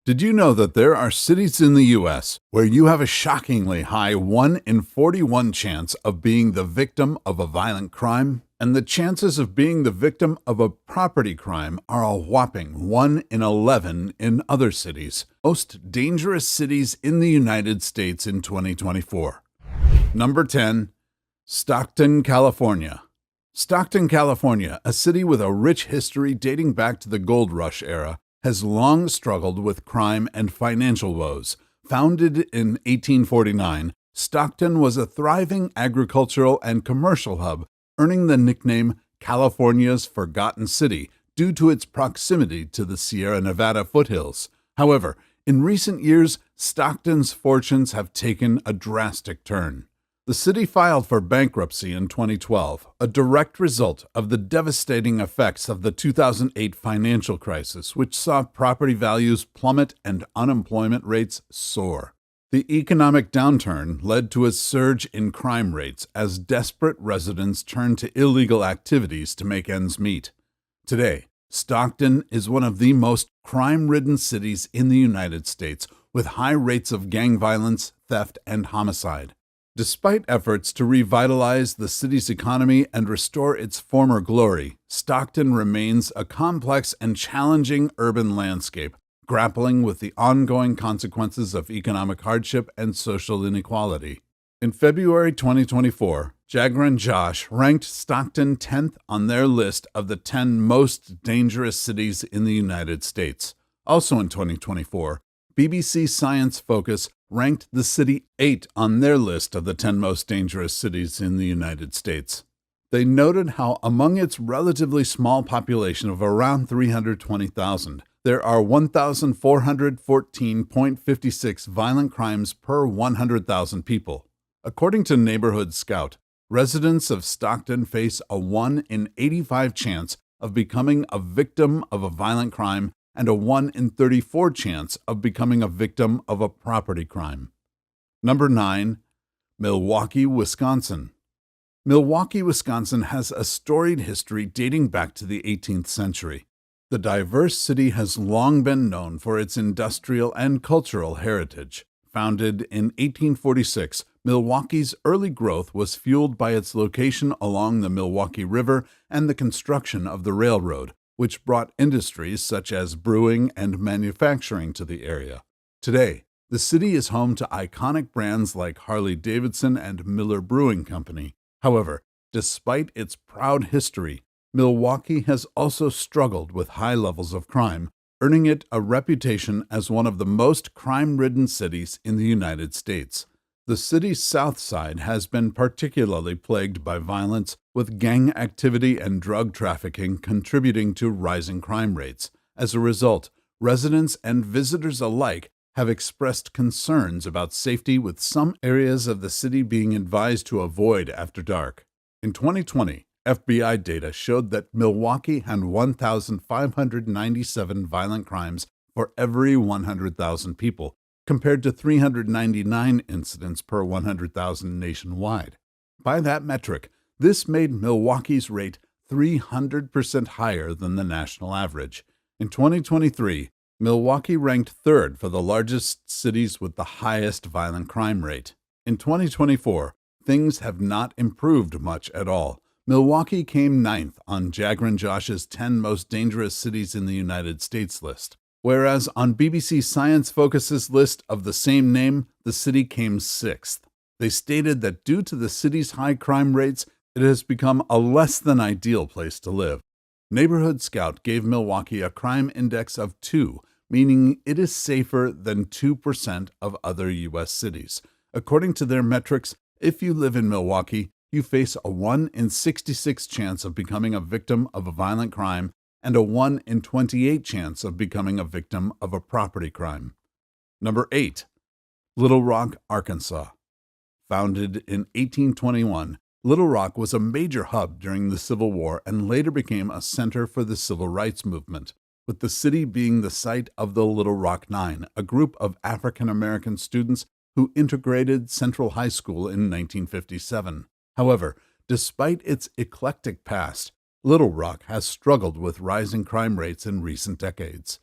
Did you know that there are cities in the U.S. where you have a shockingly high 1 in 41 chance of being the victim of a violent crime? And the chances of being the victim of a property crime are a whopping 1 in 11 in other cities. Most dangerous cities in the United States in 2024. Number 10. Stockton, California. Stockton, California, a city with a rich history dating back to the gold rush era, has long struggled with crime and financial woes. Founded in 1849, Stockton was a thriving agricultural and commercial hub, earning the nickname California's Forgotten City due to its proximity to the Sierra Nevada foothills. However, in recent years, Stockton's fortunes have taken a drastic turn. The city filed for bankruptcy in 2012, a direct result of the devastating effects of the 2008 financial crisis, which saw property values plummet and unemployment rates soar. The economic downturn led to a surge in crime rates as desperate residents turned to illegal activities to make ends meet. Today, Stockton is one of the most crime-ridden cities in the United States, with high rates of gang violence, theft, and homicide. Despite efforts to revitalize the city's economy and restore its former glory, Stockton remains a complex and challenging urban landscape, grappling with the ongoing consequences of economic hardship and social inequality. In February 2024, Jagger and Josh ranked Stockton 10th on their list of the 10 most dangerous cities in the United States. Also in 2024, BBC Science Focus ranked the city 8 on their list of the 10 most dangerous cities in the United States. They noted how among its relatively small population of around 320,000, there are 1,414.56 violent crimes per 100,000 people. According to Neighborhood Scout, residents of Stockton face a 1 in 85 chance of becoming a victim of a violent crime and a 1 in 34 chance of becoming a victim of a property crime. Number 9. Milwaukee, Wisconsin. Milwaukee, Wisconsin has a storied history dating back to the 18th century. The diverse city has long been known for its industrial and cultural heritage. Founded in 1846, Milwaukee's early growth was fueled by its location along the Milwaukee River and the construction of the railroad, which brought industries such as brewing and manufacturing to the area. Today, the city is home to iconic brands like Harley-Davidson and Miller Brewing Company. However, despite its proud history, Milwaukee has also struggled with high levels of crime, earning it a reputation as one of the most crime-ridden cities in the United States. The city's south side has been particularly plagued by violence, with gang activity and drug trafficking contributing to rising crime rates. As a result, residents and visitors alike have expressed concerns about safety, with some areas of the city being advised to avoid after dark. In 2020, FBI data showed that Milwaukee had 1,597 violent crimes for every 100,000 people, compared to 399 incidents per 100,000 nationwide. By that metric, this made Milwaukee's rate 300% higher than the national average. In 2023, Milwaukee ranked third for the largest cities with the highest violent crime rate. In 2024, things have not improved much at all. Milwaukee came 9th on Jagger and Josh's 10 most dangerous cities in the United States list. Whereas on BBC Science Focus's list of the same name, the city came 6th. They stated that due to the city's high crime rates, it has become a less than ideal place to live. Neighborhood Scout gave Milwaukee a crime index of 2, meaning it is safer than 2% of other U.S. cities. According to their metrics, if you live in Milwaukee, you face a 1 in 66 chance of becoming a victim of a violent crime and a 1 in 28 chance of becoming a victim of a property crime. Number 8. Little Rock, Arkansas. Founded in 1821, Little Rock was a major hub during the Civil War and later became a center for the civil rights movement, with the city being the site of the Little Rock Nine, a group of African-American students who integrated Central High School in 1957. However, despite its eclectic past, Little Rock has struggled with rising crime rates in recent decades.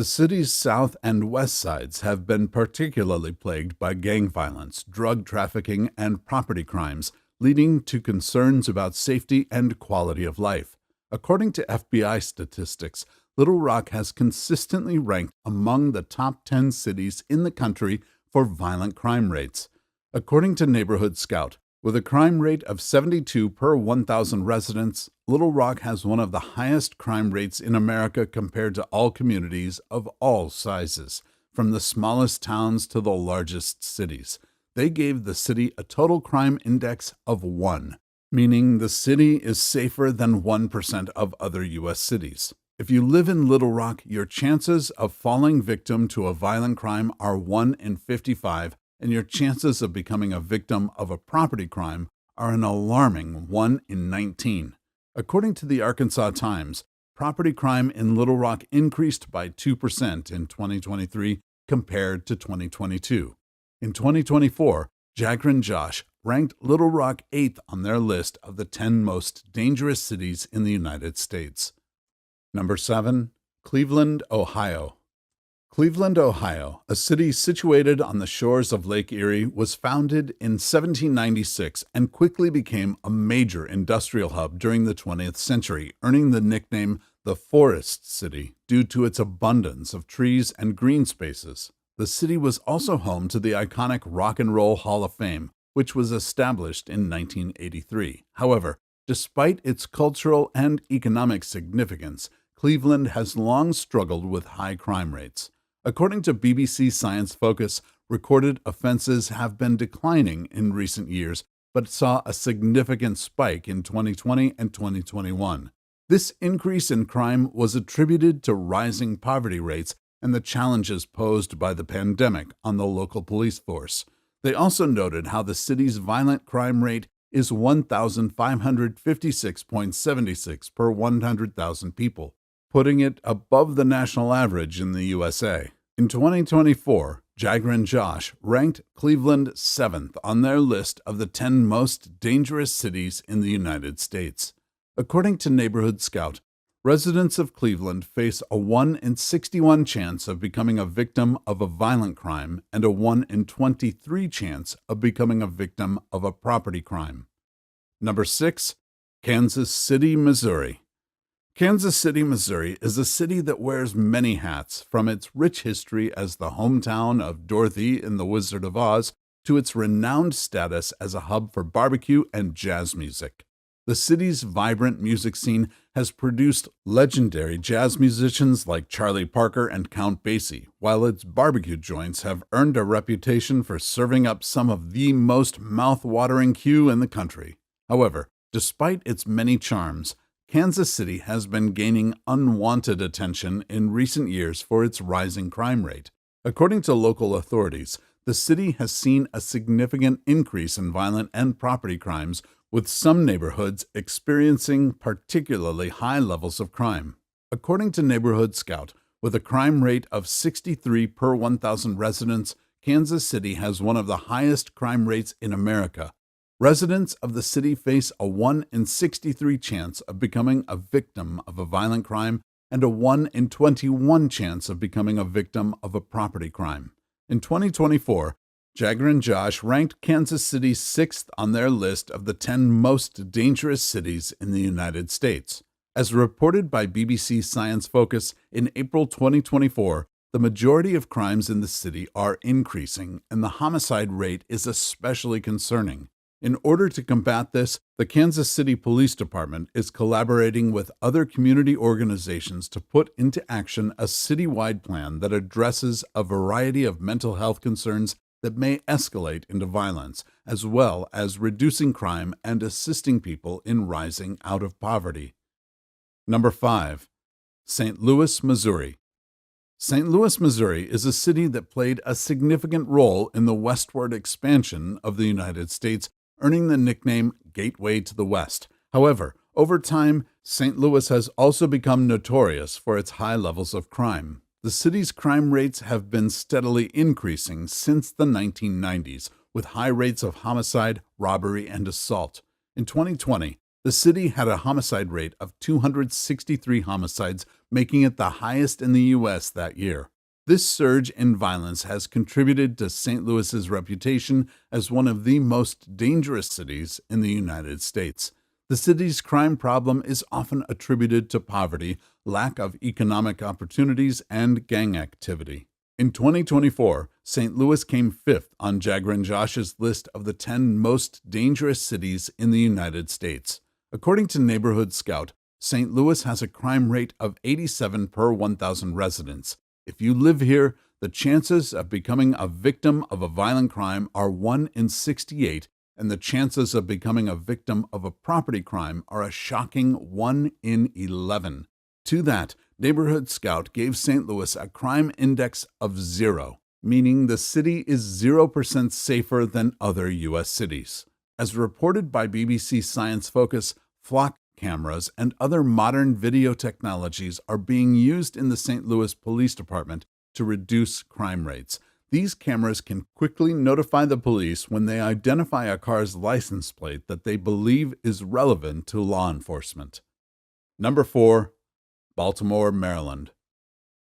The city's south and west sides have been particularly plagued by gang violence, drug trafficking, and property crimes, leading to concerns about safety and quality of life. According to FBI statistics, Little Rock has consistently ranked among the top 10 cities in the country for violent crime rates. According to Neighborhood Scout, with a crime rate of 72 per 1,000 residents, Little Rock has one of the highest crime rates in America compared to all communities of all sizes, from the smallest towns to the largest cities. They gave the city a total crime index of 1, meaning the city is safer than 1% of other U.S. cities. If you live in Little Rock, your chances of falling victim to a violent crime are 1 in 55, and your chances of becoming a victim of a property crime are an alarming 1 in 19. According to the Arkansas Times, property crime in Little Rock increased by 2% in 2023 compared to 2022. In 2024, Jagger and Josh ranked Little Rock 8th on their list of the 10 most dangerous cities in the United States. Number 7. Cleveland, Ohio. Cleveland, Ohio, a city situated on the shores of Lake Erie, was founded in 1796 and quickly became a major industrial hub during the 20th century, earning the nickname the Forest City due to its abundance of trees and green spaces. The city was also home to the iconic Rock and Roll Hall of Fame, which was established in 1983. However, despite its cultural and economic significance, Cleveland has long struggled with high crime rates. According to BBC Science Focus, recorded offenses have been declining in recent years, but saw a significant spike in 2020 and 2021. This increase in crime was attributed to rising poverty rates and the challenges posed by the pandemic on the local police force. They also noted how the city's violent crime rate is 1,556.76 per 100,000 people, putting it above the national average in the USA. In 2024, Jagger and Josh ranked Cleveland 7th on their list of the 10 most dangerous cities in the United States. According to Neighborhood Scout, residents of Cleveland face a 1 in 61 chance of becoming a victim of a violent crime and a 1 in 23 chance of becoming a victim of a property crime. Number 6. Kansas City, Missouri. Kansas City, Missouri is a city that wears many hats, from its rich history as the hometown of Dorothy in The Wizard of Oz to its renowned status as a hub for barbecue and jazz music. The city's vibrant music scene has produced legendary jazz musicians like Charlie Parker and Count Basie, while its barbecue joints have earned a reputation for serving up some of the most mouth-watering Q in the country. However, despite its many charms, Kansas City has been gaining unwanted attention in recent years for its rising crime rate. According to local authorities, the city has seen a significant increase in violent and property crimes, with some neighborhoods experiencing particularly high levels of crime. According to Neighborhood Scout, with a crime rate of 63 per 1,000 residents, Kansas City has one of the highest crime rates in America. Residents of the city face a 1 in 63 chance of becoming a victim of a violent crime and a 1 in 21 chance of becoming a victim of a property crime. In 2024, Jagger and Josh ranked Kansas City 6th on their list of the 10 most dangerous cities in the United States. As reported by BBC Science Focus, in April 2024, the majority of crimes in the city are increasing, and the homicide rate is especially concerning. In order to combat this, the Kansas City Police Department is collaborating with other community organizations to put into action a citywide plan that addresses a variety of mental health concerns that may escalate into violence, as well as reducing crime and assisting people in rising out of poverty. Number 5. St. Louis, Missouri. St. Louis, Missouri is a city that played a significant role in the westward expansion of the United States, earning the nickname Gateway to the West. However, over time, St. Louis has also become notorious for its high levels of crime. The city's crime rates have been steadily increasing since the 1990s, with high rates of homicide, robbery, and assault. In 2020, The city had a homicide rate of 263 homicides, making it the highest in the U.S. that year. This surge in violence has contributed to St. Louis's reputation as one of the most dangerous cities in the United States. The city's crime problem is often attributed to poverty, lack of economic opportunities, and gang activity. In 2024, St. Louis came fifth on Jagran Josh's list of the 10 most dangerous cities in the United States. According to Neighborhood Scout, St. Louis has a crime rate of 87 per 1,000 residents. If you live here, the chances of becoming a victim of a violent crime are 1 in 68, and the chances of becoming a victim of a property crime are a shocking 1 in 11. To that, Neighborhood Scout gave St. Louis a crime index of 0, meaning the city is 0% safer than other U.S. cities. As reported by BBC Science Focus, flock cameras and other modern video technologies are being used in the St. Louis Police Department to reduce crime rates. These cameras can quickly notify the police when they identify a car's license plate that they believe is relevant to law enforcement. Number 4. Baltimore, Maryland.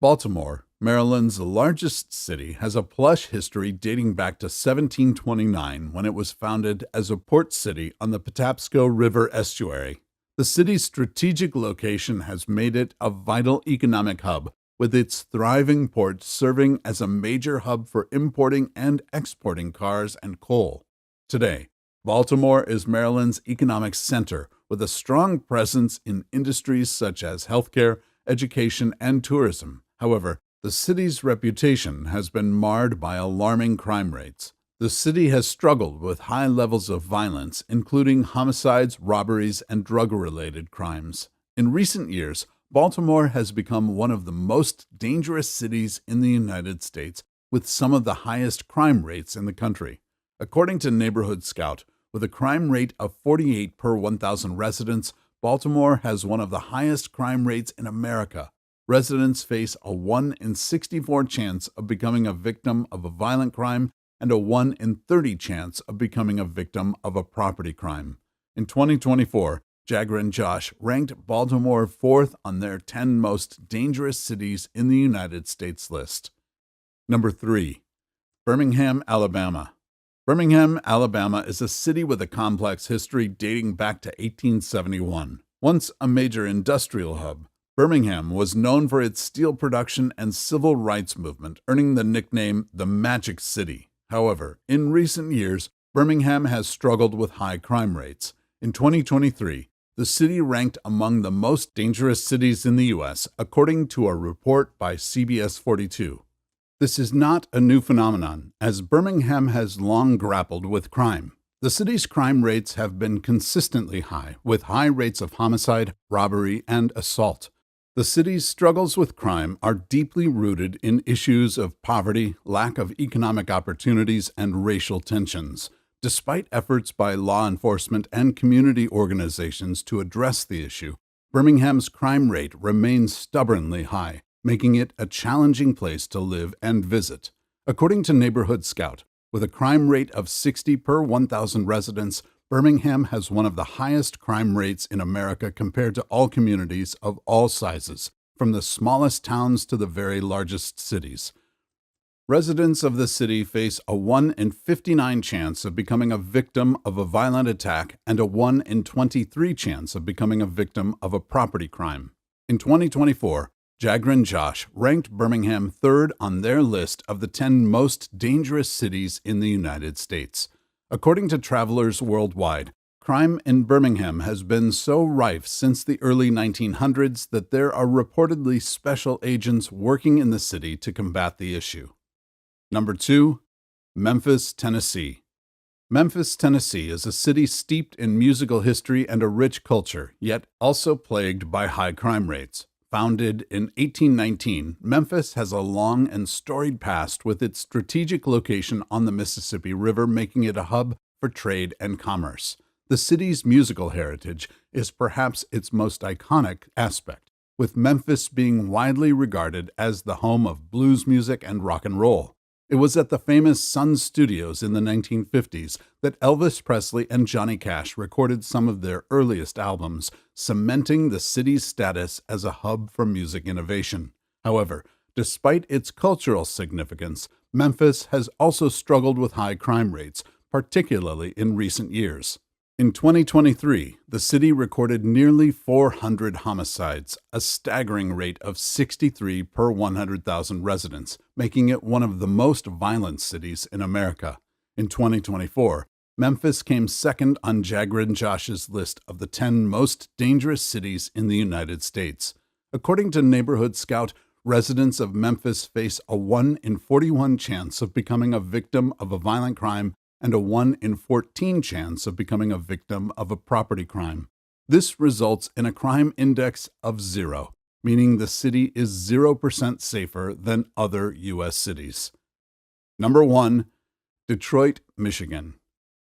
Baltimore, Maryland's largest city, has a plush history dating back to 1729 when it was founded as a port city on the Patapsco River estuary. The city's strategic location has made it a vital economic hub, with its thriving port serving as a major hub for importing and exporting cars and coal. Today, Baltimore is Maryland's economic center, with a strong presence in industries such as healthcare, education, and tourism. However, the city's reputation has been marred by alarming crime rates. The city has struggled with high levels of violence, including homicides, robberies, and drug-related crimes. In recent years, Baltimore has become one of the most dangerous cities in the United States, with some of the highest crime rates in the country. According to Neighborhood Scout, with a crime rate of 48 per 1,000 residents, Baltimore has one of the highest crime rates in America. Residents face a 1 in 64 chance of becoming a victim of a violent crime and a 1 in 30 chance of becoming a victim of a property crime. In 2024, Jagran Josh ranked Baltimore 4th on their 10 most dangerous cities in the United States list. Number 3. Birmingham, Alabama. Birmingham, Alabama is a city with a complex history dating back to 1871. Once a major industrial hub, Birmingham was known for its steel production and civil rights movement, earning the nickname the Magic City. However, in recent years, Birmingham has struggled with high crime rates. In 2023, the city ranked among the most dangerous cities in the U.S., according to a report by CBS 42. This is not a new phenomenon, as Birmingham has long grappled with crime. The city's crime rates have been consistently high, with high rates of homicide, robbery, and assault. The city's struggles with crime are deeply rooted in issues of poverty, lack of economic opportunities, and racial tensions. Despite efforts by law enforcement and community organizations to address the issue, Birmingham's crime rate remains stubbornly high, making it a challenging place to live and visit. According to Neighborhood Scout, with a crime rate of 60 per 1,000 residents, Birmingham has one of the highest crime rates in America compared to all communities of all sizes, from the smallest towns to the very largest cities. Residents of the city face a 1 in 59 chance of becoming a victim of a violent attack and a 1 in 23 chance of becoming a victim of a property crime. In 2024, Jagran Josh ranked Birmingham 3rd on their list of the 10 most dangerous cities in the United States. According to travelers worldwide, crime in Birmingham has been so rife since the early 1900s that there are reportedly special agents working in the city to combat the issue. Number 2. Memphis, Tennessee. Memphis, Tennessee is a city steeped in musical history and a rich culture, yet also plagued by high crime rates. Founded in 1819, Memphis has a long and storied past, with its strategic location on the Mississippi River making it a hub for trade and commerce. The city's musical heritage is perhaps its most iconic aspect, with Memphis being widely regarded as the home of blues music and rock and roll. It was at the famous Sun Studios in the 1950s that Elvis Presley and Johnny Cash recorded some of their earliest albums, cementing the city's status as a hub for music innovation. However, despite its cultural significance, Memphis has also struggled with high crime rates, particularly in recent years. In 2023, the city recorded nearly 400 homicides, a staggering rate of 63 per 100,000 residents, making it one of the most violent cities in America. In 2024, Memphis came second on Jagrin Josh's list of the 10 most dangerous cities in the United States. According to Neighborhood Scout, residents of Memphis face a 1 in 41 chance of becoming a victim of a violent crime and a 1 in 14 chance of becoming a victim of a property crime. This results in a crime index of 0, meaning the city is 0% safer than other U.S. cities. Number 1. Detroit, Michigan.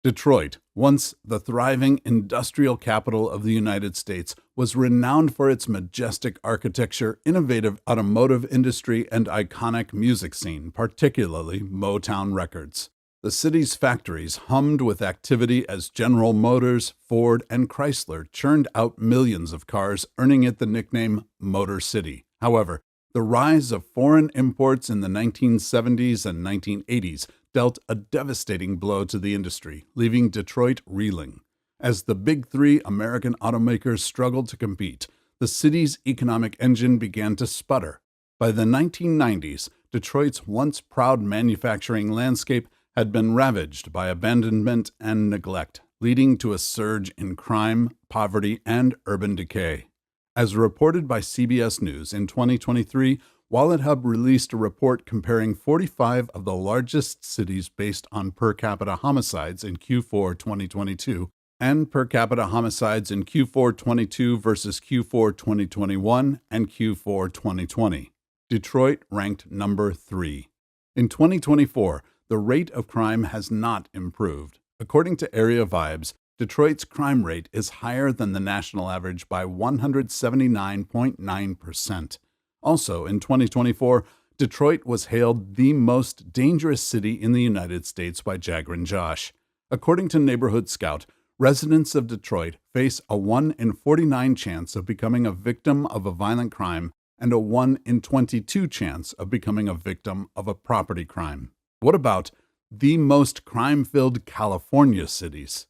Detroit, once the thriving industrial capital of the United States, was renowned for its majestic architecture, innovative automotive industry, and iconic music scene, particularly Motown Records. The city's factories hummed with activity as General Motors, Ford, and Chrysler churned out millions of cars, earning it the nickname Motor City. However, the rise of foreign imports in the 1970s and 1980s dealt a devastating blow to the industry, leaving Detroit reeling. As the big three American automakers struggled to compete, the city's economic engine began to sputter. By the 1990s, Detroit's once proud manufacturing landscape had been ravaged by abandonment and neglect, leading to a surge in crime, poverty, and urban decay. As reported by CBS News in 2023, WalletHub released a report comparing 45 of the largest cities based on per capita homicides in Q4 2022 and per capita homicides in Q4 22 versus Q4 2021 and Q4 2020. Detroit ranked number 3. In 2024, the rate of crime has not improved. According to Area Vibes, Detroit's crime rate is higher than the national average by 179.9%. Also, in 2024, Detroit was hailed the most dangerous city in the United States by Jagrin Josh. According to Neighborhood Scout, residents of Detroit face a 1 in 49 chance of becoming a victim of a violent crime and a 1 in 22 chance of becoming a victim of a property crime. What about the most crime-filled California cities?